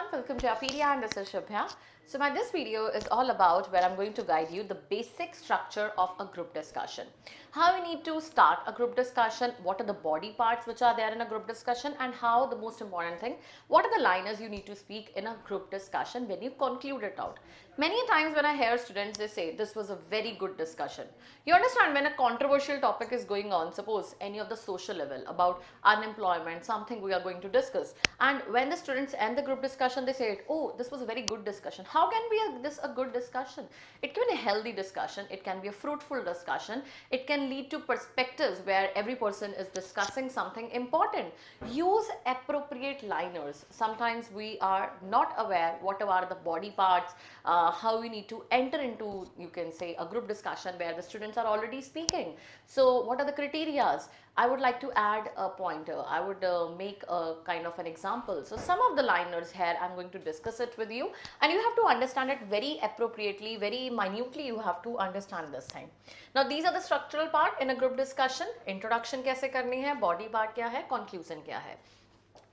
everyone, welcome to YourPedia and this is Shubhya. So this video is all about where I'm going to guide you the basic structure of a group discussion. How we need to start a group discussion, what are the body parts which are there in a group discussion, and how the most important thing, what are the liners you need to speak in a group discussion when you conclude it out. Many times when I hear students, they say this was a very good discussion. You understand, when a controversial topic is going on, suppose any of the social level about unemployment, something we are going to discuss, and when the students end the group discussion, they say, oh, this was a very good discussion. How can this a good discussion? It can be a healthy discussion, it can be a fruitful discussion, it can lead to perspectives where every person is discussing something important. Use appropriate liners. Sometimes we are not aware what are the body parts, how we need to enter into, you can say, a group discussion where the students are already speaking. So what are the criterias? I would like to add a pointer. I would make a kind of an example. So some of the liners here, I'm going to discuss it with you, and you have to understand it very appropriately, very minutely. You have to understand this thing. Now these are the structural part in a group discussion. Introduction कैसे करनी है, body part क्या है, conclusion क्या है.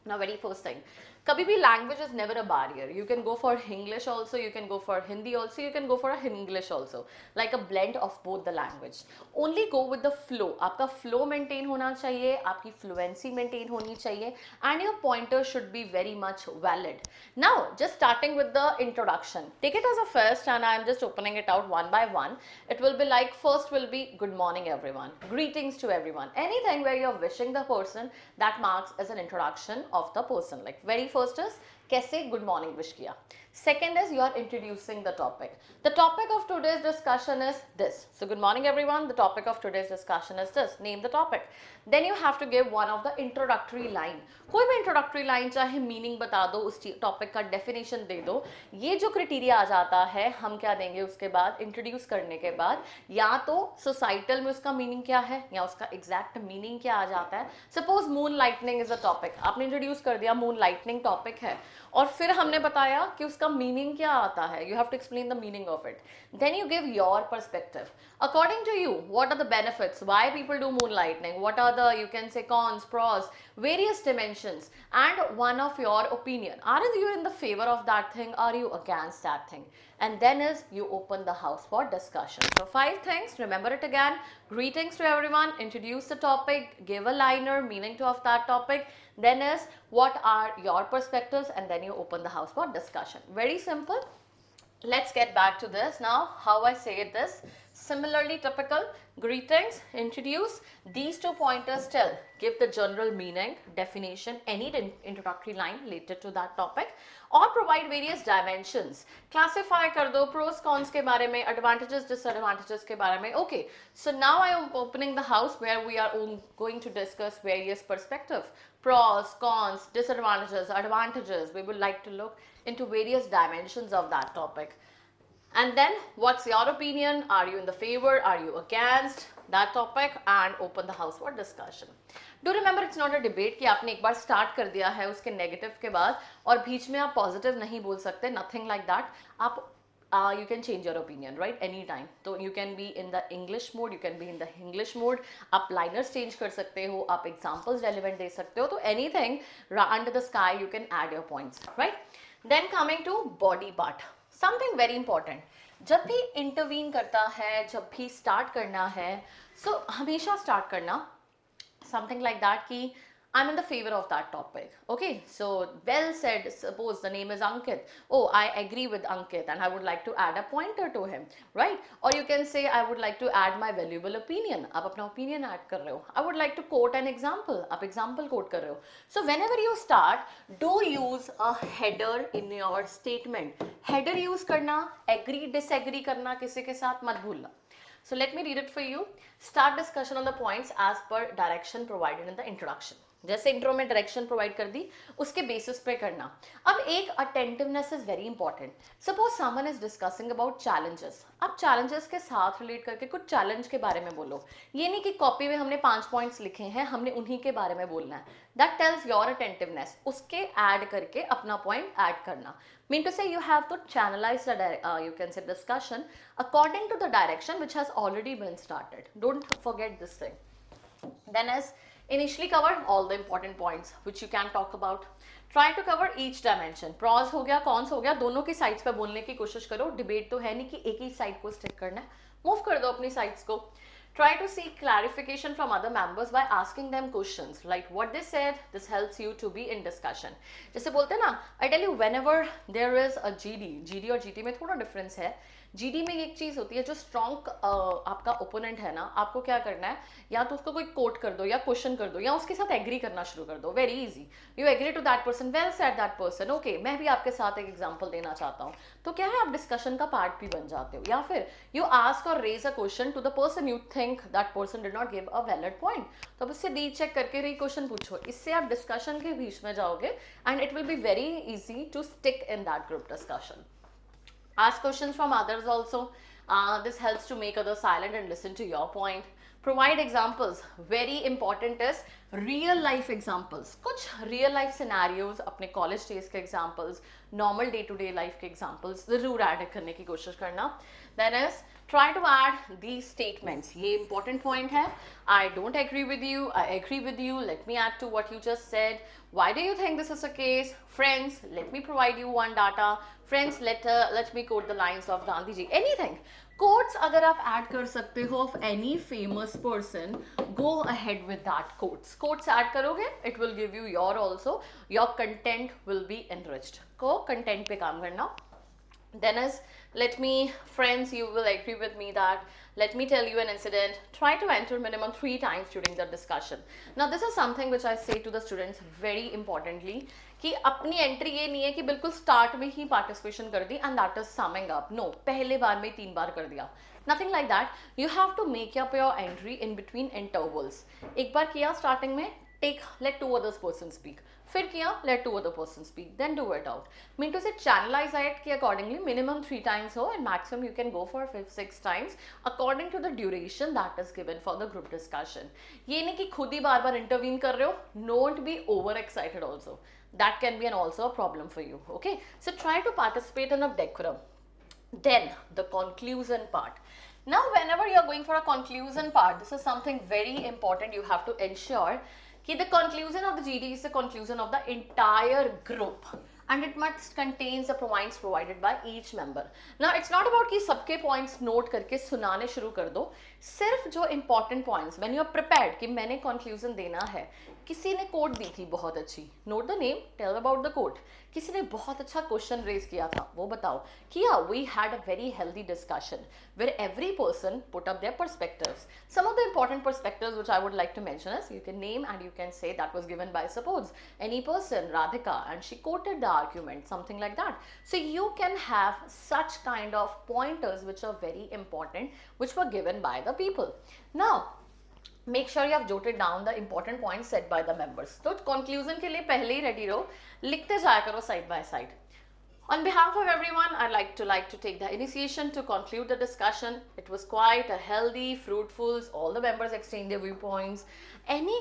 Now very first thing, kabhi bhi language is never a barrier. You can go for English also, you can go for Hindi also, you can go for English also, like a blend of both the language. Only go with the flow. आपका flow maintain होना चाहिए, आपकी fluency maintain होनी चाहिए, and your pointer should be very much valid. Now just starting with the introduction, take it as a first, and I am just opening it out one by one. It will be like, first will be good morning everyone, greetings to everyone, anything where you're wishing the person, that marks as an introduction of the person. Like very first is कैसे good morning wish किया. Second is you are introducing the topic. The topic of today's discussion is this. So good morning everyone, the topic of today's discussion is this. Name the topic. Then you have to give one of the introductory line. कोई भी introductory line, चाहे meaning बता दो, उस topic का definition दे दो. ये जो criteria आ जाता है, हम क्या देंगे उसके बाद, introduce करने के बाद, या तो societal में उसका meaning क्या है, या उसका exact meaning क्या आ जाता है. Suppose moon lightning is a topic. आपने introduce कर दिया moon lightning topic है, और फिर हमने बताया कि उसका meaning क्या आता है. You have to explain the meaning of it. Then you give your perspective. According to you, what are the benefits? Why people do moon lightning? What are the, you can say, cons, pros, various dimensions, and one of your opinion. Are you in the favor of that thing? Are you against that thing? And then is you open the house for discussion. So 5 things, remember it again. Greetings to everyone, introduce the topic, give a liner, meaning to of that topic. Then is what are your perspectives, and then you open the house for discussion. Very simple. Let's get back to this now. How I say this, similarly typical, greetings, introduce, these 2 pointers tell, give the general meaning, definition, any introductory line related to that topic, or provide various dimensions. Classify कर दो, pros, cons के बारे में, advantages, disadvantages के बारे में. Okay, so now I am opening the house where we are going to discuss various perspectives, pros, cons, disadvantages, advantages. We would like to look into various dimensions of that topic. And then what's your opinion? Are you in the favor? Are you against that topic? And open the house for discussion. Do remember, it's not a debate कि आपने एक बार start कर दिया है उसके negative के बाद और बीच में आप positive नहीं बोल सकते. Nothing like that. आप you can change your opinion, right, anytime. So you can be in the English mode, you can be in the English mode, आप liners change कर सकते हो, आप examples relevant दे सकते हो, तो anything under the sky you can add your points, right. Then coming to body part, something very important. जब भी intervene करता है, जब भी start करना है, so हमेशा start करना something like that कि I'm in the favor of that topic. Okay, so well said. Suppose the name is Ankit. Oh, I agree with Ankit and I would like to add a pointer to him, right? Or you can say I would like to add my valuable opinion. आप अपना opinion add कर रहे हो. I would like to quote an example. आप example quote कर रहे हो. So whenever you start, do use a header in your statement. Header use करना, agree, disagree करना किसी के साथ मत भूलना. So let me read it for you. Start discussion on the points as per direction provided in the introduction. जैसे intro में direction provide कर दी, उसके बेसिस पे करना. अब एक attentiveness is very important. Suppose someone is discussing about challenges. अब challenges के साथ रिलेट करके कुछ चैलेंज के बारे में बोलो. ये नहीं कि कॉपी में हमने 5 पॉइंट्स लिखे हैं, हमने उन्हीं के बारे में बोलना है. That tells your attentiveness. उसके ऐड करके अपना पॉइंट ऐड करना. Mean to say you have to channelize the you can say discussion according to the direction which has already been started. Don't forget this thing. Then is Initially cover all the important points which you can talk about. Try to cover each dimension. Pros हो गया, cons हो गया, दोनों की sides पे बोलने की कोशिश करो. Debate तो है नहीं कि एक ही side को stick करना है. Move कर दो अपनी sides को. Try to seek clarification from other members by asking them questions like what they said. This helps you to be in discussion. जैसे बोलते हैं ना, I tell you whenever there is a GD और GT में थोड़ा difference है. GD में एक चीज होती है, जो स्ट्रॉन्ग आपका ओपोनेंट है ना, आपको क्या करना है, या तो उसको कोई कोट कर दो या क्वेश्चन कर दो या उसके साथ एग्री करना शुरू कर दो. Very easy. You agree to that person, well said that person, okay मैं भी आपके साथ एक एग्जांपल देना चाहता हूँ. तो क्या है, आप डिस्कशन का पार्ट भी बन जाते हो. या फिर यू आस्क और raise a question to the person you think that person did not give a valid point. तो अब उससे रीचेक करके री क्वेश्चन पूछो. इससे आप डिस्कशन के बीच में जाओगे and it will be very easy to stick in that group discussion. Ask questions from others also. This helps to make others silent and listen to your point. Provide examples. Very important is real life examples. कुछ real life scenarios, अपने college days के examples, normal day to day life के examples जरूर add करने की कोशिश करना. Then is try to add these statements. ये important point है. I don't agree with you. I agree with you. Let me add to what you just said. Why do you think this is the case? Friends, let me provide you one data. Friends, let me quote the lines of Gandhi ji. Anything. Quotes अगर आप add कर सकते हो of any famous person, go ahead with that quotes. Quotes add करोगे, it will give you your content will be enriched. को content पे काम करना. Then is, let me, friends, you will agree with me that, let me tell you an incident. Try to enter minimum 3 times during the discussion. Now this is something which I say to the students very importantly, कि अपनी entry ये नहीं है कि बिल्कुल start में ही participation कर दी and that is summing up. No, पहले बार में 3 बार कर दिया. Nothing like that. You have to make up your entry in between intervals. एक बार किया स्टार्टिंग में, take late 2 others person speak. फिर किया, let 2 other person speak, then do it out. Mean to say channelize it कि accordingly minimum 3 times हो and maximum you can go for 5-6 times according to the duration that is given for the group discussion. ये नहीं कि खुद ही बार बार intervene कर रहे हो. Don't be over excited also. That can be also a problem for you. Okay, so try to participate in a decorum. Then the conclusion part. Now whenever you are going for a conclusion part, this is something very important. You have to ensure कि the conclusion of the GD is the conclusion of the entire group and it must contains the points provided by each member. Now it's not about कि सबके points note करके सुनाने शुरू कर दो. सिर्फ जो important points when you are prepared कि मैंने conclusion देना है. किसी ने quote दी थी बहुत अच्छी, note the name, tell about the quote. किसी ने बहुत अच्छा question raise किया था, वो बताओ. किया, we had a very healthy discussion where every person put up their perspectives. Some of the important perspectives which I would like to mention is, you can name and you can say that was given by, suppose, any person, Radhika, and she quoted the argument, something like that. So you can have such kind of pointers which are very important, which were given by the people. Now, make sure you have jotted down the important points said by the members. तो conclusion के लिए पहले ही ready रहो, लिखते जाया करो side by side. On behalf of everyone, I'd like to take the initiation to conclude the discussion. It was quite a healthy, fruitful. All the members exchanged their viewpoints. Any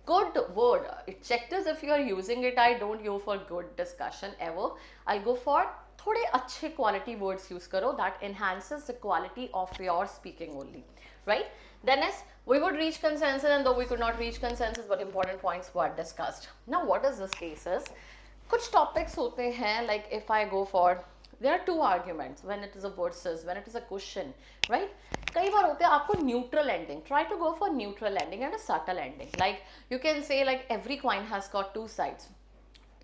good word, it checked as if you are using it. I don't go for good discussion ever. I'll go for थोड़े अच्छे quality words use करो that enhances the quality of your speaking only, right? Then is, we would reach consensus, and though we could not reach consensus, but important points were discussed. Now what is this case is, कुछ topics होते हैं, like if I go for, there are 2 arguments when it is a versus, when it is a question, right? कई बार होते हैं आपको neutral ending. Try to go for neutral ending and a subtle ending. Like you can say like every coin has got 2 sides.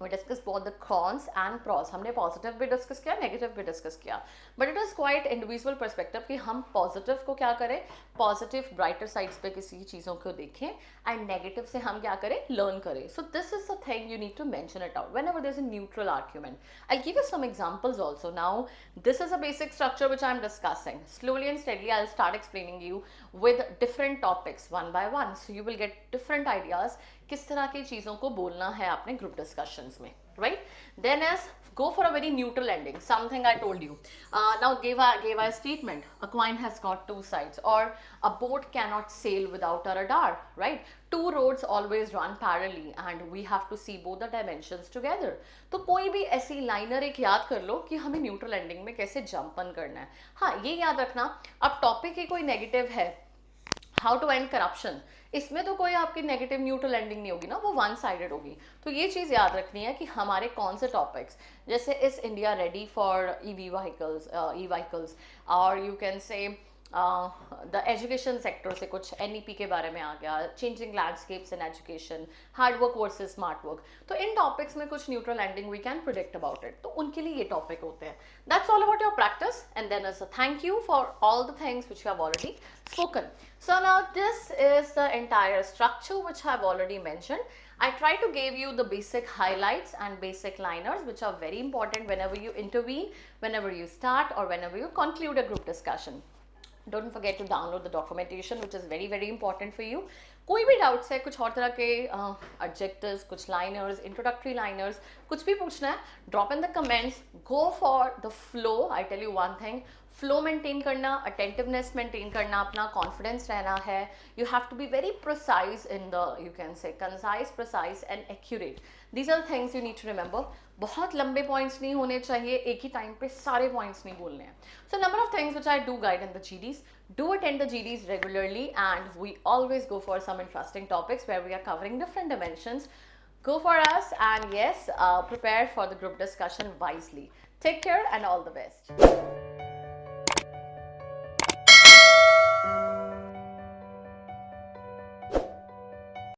We discussed both the cons and pros. हमने positive भी discuss किया, negative भी discuss किया. But it is quite individual perspective कि हम positive को क्या करें, positive brighter sides पे किसी चीज़ों को देखें, and negative से हम क्या करें, learn करें. So this is the thing you need to mention it out whenever there's a neutral argument. I'll give you some examples also. Now this is a basic structure which I'm discussing. Slowly and steadily I'll start explaining you with different topics one by one. So you will get different ideas किस तरह की चीज़ों को बोलना है आपने group discussions में, right? Then is, go for a very neutral ending. Something I told you. Now gave a statement. A coin has got 2 sides, or a boat cannot sail without a radar, right? 2 roads always run parallelly, and we have to see both the dimensions together. तो कोई भी ऐसी liner एक याद कर लो कि हमें neutral ending में कैसे जंपन करना है. हाँ, ये याद रखना. अब टॉपिक ही कोई नेगेटिव है, हाउ टू एंड करप्शन, इसमें तो कोई आपकी नेगेटिव न्यूट्रल एंडिंग नहीं होगी ना, वो वन साइडेड होगी। तो ये चीज़ याद रखनी है कि हमारे कौन से टॉपिक्स, जैसे is India ready for EV vehicles, और you can say the education sector से कुछ NEP के बारे में आ गया, changing landscapes in education, hard work versus smart work. तो इन टॉपिक्स में कुछ neutral ending we can predict about it, तो उनके लिए ये टॉपिक होते हैं। That's all about your practice, and then is a thank you for all the things which you have already spoken. So now this is the entire structure which I have already mentioned. I try to give you the basic highlights and basic liners which are very important whenever you intervene, whenever you start, or whenever you conclude a group discussion. Don't forget to download the documentation which is very very important for you. कोई भी doubts है, कुछ और तरह के adjectives, कुछ liners, introductory liners, कुछ भी पूछना है, drop in the comments, go for the flow. I tell you one thing, flow maintain करना, अटेंटिवनेस मेंटेन करना, अपना कॉन्फिडेंस रहना है। You have to be very precise in the, you can say concise, precise and accurate. These are things you need to remember. बहुत लंबे points नहीं होने चाहिए, एक ही टाइम पे सारे पॉइंट्स नहीं बोलने हैं। So number of things which I do guide in the GDs. Do attend the GDs regularly, and we always go for some interesting topics where we are covering different dimensions. Go for us, and yes, prepare for the group discussion wisely. Take care and all the best.